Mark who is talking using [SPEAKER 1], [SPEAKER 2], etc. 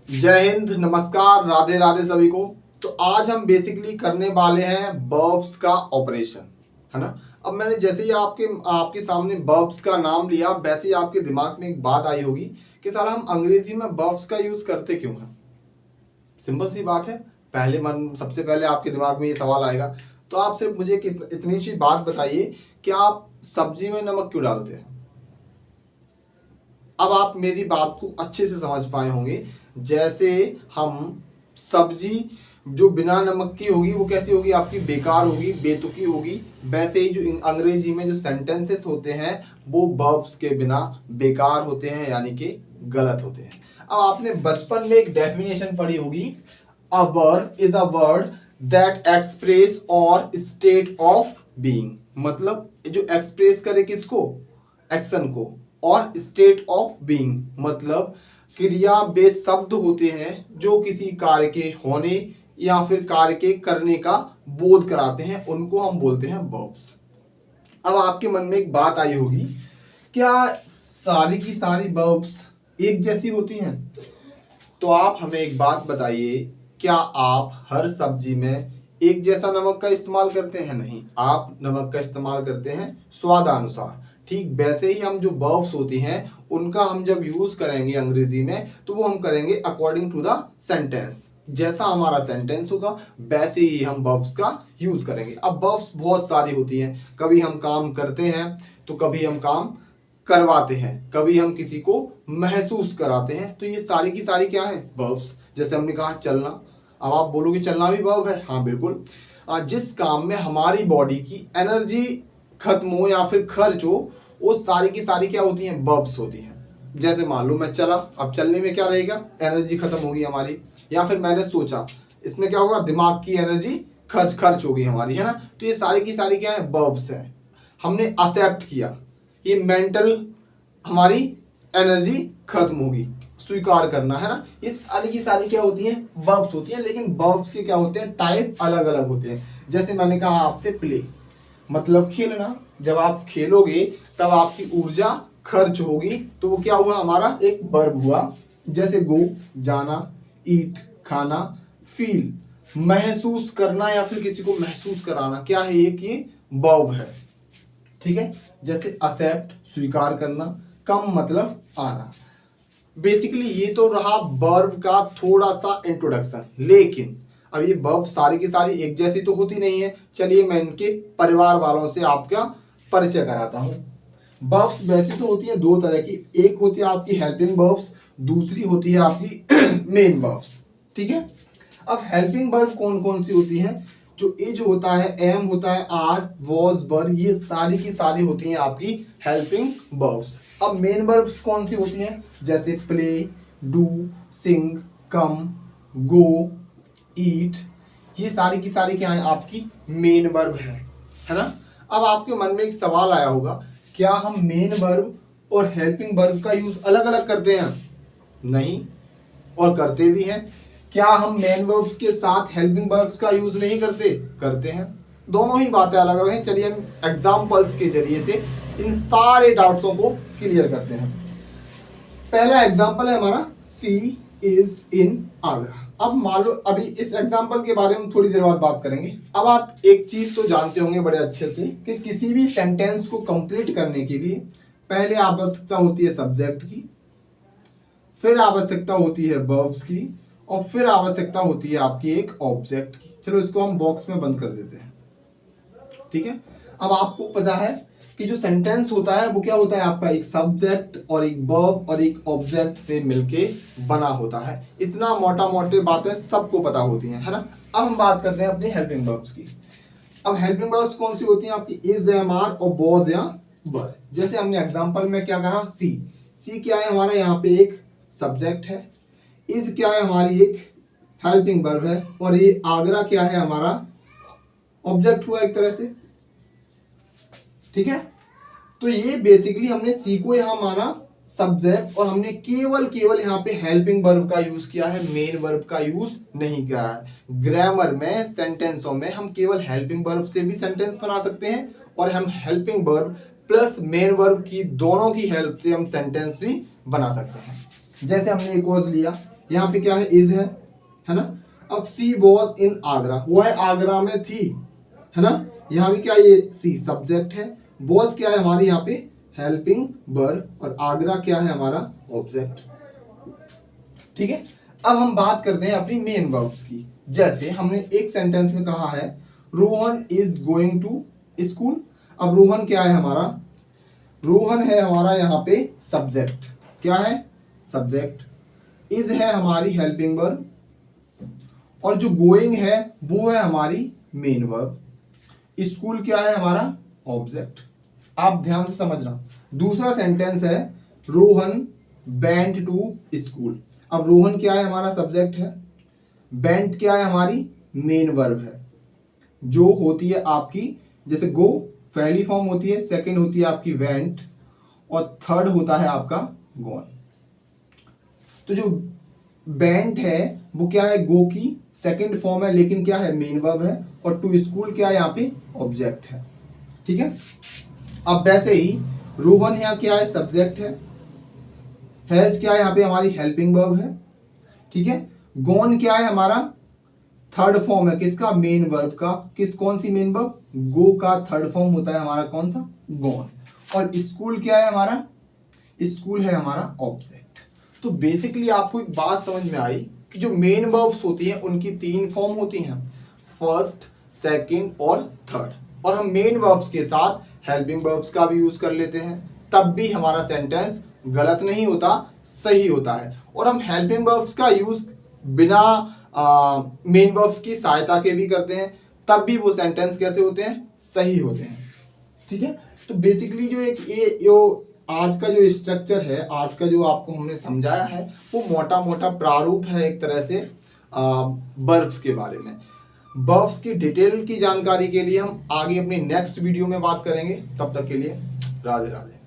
[SPEAKER 1] जय हिंद, नमस्कार, राधे राधे सभी को। तो आज हम बेसिकली करने वाले हैं वर्ब्स का ऑपरेशन, है ना। अब मैंने जैसे ही आपके सामने वर्ब्स का नाम लिया, वैसे ही आपके दिमाग में एक बात आई होगी कि साला हम अंग्रेजी में वर्ब्स का यूज करते क्यों हैं। सिंपल सी बात है, सबसे पहले आपके दिमाग में ये सवाल आएगा। तो आप सिर्फ मुझे इतनी सी बात बताइए कि आप सब्जी में नमक क्यों डालते हैं। अब आप मेरी बात को अच्छे से समझ पाए होंगे। जैसे हम सब्जी जो बिना नमक की होगी वो कैसी होगी, आपकी बेकार होगी, बेतुकी होगी। वैसे ही जो अंग्रेजी में जो सेंटेंसेस होते हैं वो वर्ब्स के बिना बेकार होते हैं, यानी कि गलत होते हैं। अब आपने बचपन में एक डेफिनेशन पढ़ी होगी, a verb is a word that express और स्टेट ऑफ बीइंग। मतलब जो एक्सप्रेस करे किसको, एक्शन को, और स्टेट ऑफ बीइंग मतलब क्रिया बेस्ड शब्द होते हैं जो किसी कार्य के होने या फिर कार्य के करने का बोध कराते हैं, उनको हम बोलते हैं वर्ब्स। अब आपके मन में एक बात आई होगी, क्या सारी की सारी वर्ब्स एक जैसी होती हैं। तो आप हमें एक बात बताइए, क्या आप हर सब्जी में एक जैसा नमक का इस्तेमाल करते हैं। नहीं, आप नमक का इस्तेमाल करते हैं स्वादानुसार। ठीक वैसे ही हम जो वर्ब्स होती हैं उनका हम जब यूज करेंगे अंग्रेजी में, तो वो हम करेंगे अकॉर्डिंग टू द सेंटेंस। जैसा हमारा सेंटेंस होगा वैसे ही हम वर्ब्स का यूज करेंगे। अब वर्ब्स बहुत सारी होती हैं, कभी हम काम करते हैं तो कभी हम काम करवाते हैं, कभी हम किसी को महसूस कराते हैं। तो ये सारी की सारी क्या है, वर्ब्स। जैसे हमने कहा चलना, अब आप बोलोगे चलना भी वर्ब है। हाँ बिल्कुल, जिस काम में हमारी बॉडी की एनर्जी खत्म हो या फिर खर्च हो, वो सारी की सारी क्या होती हैं, वर्ब्स होती हैं। जैसे मान लो मैं चला, अब चलने में क्या रहेगा, एनर्जी खत्म होगी हमारी। या फिर मैंने सोचा, इसमें क्या होगा, दिमाग की एनर्जी खर्च होगी हमारी, है ना। तो ये सारी की सारी क्या है, वर्ब्स है। हमने एक्सेप्ट किया, ये मेंटल हमारी एनर्जी खत्म होगी, स्वीकार करना, है ना। ये सारी की सारी क्या होती हैं, वर्ब्स होती हैं। लेकिन वर्ब्स के क्या होते हैं, टाइप अलग अलग होते हैं। जैसे मैंने कहा आपसे प्ले मतलब खेलना, जब आप खेलोगे तब आपकी ऊर्जा खर्च होगी, तो वो क्या हुआ, हमारा एक वर्ब हुआ। जैसे गो जाना, ईट खाना, फील महसूस करना या फिर किसी को महसूस कराना, क्या है, एक ये वर्ब है। ठीक है। जैसे एक्सेप्ट स्वीकार करना, कम मतलब आना। बेसिकली ये तो रहा वर्ब का थोड़ा सा इंट्रोडक्शन। लेकिन अब ये वर्ब सारी की सारी एक जैसी तो होती नहीं है। चलिए मैं इनके परिवार वालों से आपका परिचय कराता हूं। वर्ब्स वैसे तो होती है दो तरह की, एक होती है आपकी हेल्पिंग वर्ब्स, दूसरी होती है आपकी मेन वर्ब्स। ठीक है। अब हेल्पिंग वर्ब कौन कौन सी होती हैं, जो इज होता है, एम होता है, आर, वॉज, वर, ये सारी की सारी होती हैं आपकी हेल्पिंग वर्ब्स। अब मेन वर्ब्स कौन सी होती हैं, जैसे प्ले, डू, सिंग, कम, गो, ईट, ये सारी की सारी क्या है, आपकी मेन वर्ब है ना। अब आपके मन में एक सवाल आया होगा, क्या हम मेन वर्ब और हेल्पिंग वर्ब का यूज अलग अलग करते हैं। नहीं, और करते भी हैं। क्या हम मेन वर्ब्स के साथ हेल्पिंग वर्ब्स का यूज नहीं करते, करते हैं। दोनों ही बातें अलग अलग हैं। चलिए हम एग्जांपल्स के जरिए से इन सारे डाउट्सों को क्लियर करते हैं। पहला एग्जांपल है हमारा, सी इज इन आगरा। अब मान लो, अभी इस एग्जांपल के बारे में थोड़ी देर बाद बात करेंगे। अब आप एक चीज तो जानते होंगे बड़े अच्छे से कि किसी भी सेंटेंस को कंप्लीट करने के लिए पहले आवश्यकता होती है सब्जेक्ट की, फिर आवश्यकता होती है वर्ब्स की, और फिर आवश्यकता होती है आपकी एक ऑब्जेक्ट की। चलो इसको हम बॉक्स में बंद कर देते हैं। ठीक है। अब आपको पता है कि जो सेंटेंस होता है वो क्या होता है, आपका एक सब्जेक्ट और एक वर्ब और एक ऑब्जेक्ट से मिलके बना होता है। इतना मोटा मोटे बातें सबको पता होती हैं, है ना। अब हम बात करते हैं अपनी हेल्पिंग वर्ब्स की। अब हेल्पिंग वर्ब्स कौन सी होती हैं आपकी, इज, एम, आर और वॉज या वर। जैसे हमने एग्जांपल में क्या कहा, सी क्या है हमारा, यहाँ पे एक सब्जेक्ट है। इज क्या है, हमारी एक हेल्पिंग वर्ब है। और ये आगरा क्या है, हमारा ऑब्जेक्ट हुआ एक तरह से। ठीक है। तो ये बेसिकली हमने सी को यहां माना सब्जेक्ट, और हमने केवल यहाँ पे हेल्पिंग वर्ब का यूज किया है, मेन वर्ब का यूज नहीं किया है। ग्रामर में, सेंटेंसों में हम केवल हेल्पिंग वर्ब से भी सेंटेंस बना सकते हैं, और हम helping verb plus main verb की दोनों की हेल्प से हम सेंटेंस भी बना सकते हैं। जैसे हमने एक कॉज लिया, यहाँ पे क्या है, इज है ना। अब सी वॉज इन आगरा, वह आगरा में थी, है ना। यहाँ भी क्या, ये सी सब्जेक्ट है, वॉज क्या है हमारी यहाँ पे हेल्पिंग वर्ब, और आगरा क्या है हमारा ऑब्जेक्ट। ठीक है, अब हम बात करते हैं अपनी मेन वर्ब्स की। जैसे हमने एक सेंटेंस में कहा है Rohan is going to school. अब रोहन क्या है हमारा, रोहन है हमारा यहाँ पे सब्जेक्ट, क्या है सब्जेक्ट, इज है हमारी हेल्पिंग वर्ब, और जो गोइंग है वो है हमारी मेन वर्ब, स्कूल क्या है हमारा ऑब्जेक्ट। आप ध्यान से समझना। दूसरा सेंटेंस है रोहन वेंट टू स्कूल। अब रोहन क्या है हमारा सब्जेक्ट है, वेंट क्या है हमारी मेन वर्ब है, जो होती है आपकी, जैसे गो पहली फॉर्म होती है, सेकंड होती है आपकी वेंट, और थर्ड होता है आपका गॉन। तो जो वेंट है वो क्या है, गो की सेकंड फॉर्म है, लेकिन क्या है मेन वर्ब है, और टू स्कूल क्या है यहाँ पे ऑब्जेक्ट है। ठीक है, अब वैसे ही रोहन यहाँ क्या है सब्जेक्ट है, हैज क्या है यहाँ पे हमारी हेल्पिंग वर्ब है। ठीक है, गॉन क्या है हमारा थर्ड फॉर्म है, किसका मेन वर्ब का, कौन सी मेन वर्ब, गो का थर्ड फॉर्म होता है हमारा कौन सा गॉन, और स्कूल क्या है हमारा, स्कूल है हमारा ऑब्जेक्ट। तो बेसिकली आपको एक बात समझ में आई कि जो मेन वर्ब्स होती हैं उनकी तीन फॉर्म होती हैं, फर्स्ट, सेकंड और थर्ड, और हम मेन वर्ब्स के साथ हेल्पिंग वर्ब्स का भी यूज कर लेते हैं, तब भी हमारा सेंटेंस गलत नहीं होता, सही होता है। और हम हेल्पिंग वर्ब्स का यूज बिना मेन वर्ब्स की सहायता के भी करते हैं, तब भी वो सेंटेंस कैसे होते हैं, सही होते हैं। ठीक है, तो बेसिकली जो एक ये आज का जो स्ट्रक्चर है, आज का जो आपको हमने समझाया है, वो मोटा मोटा प्रारूप है एक तरह से वर्ब्स के बारे में। वर्ब्स की डिटेल की जानकारी के लिए हम आगे अपनी नेक्स्ट वीडियो में बात करेंगे। तब तक के लिए राधे राधे।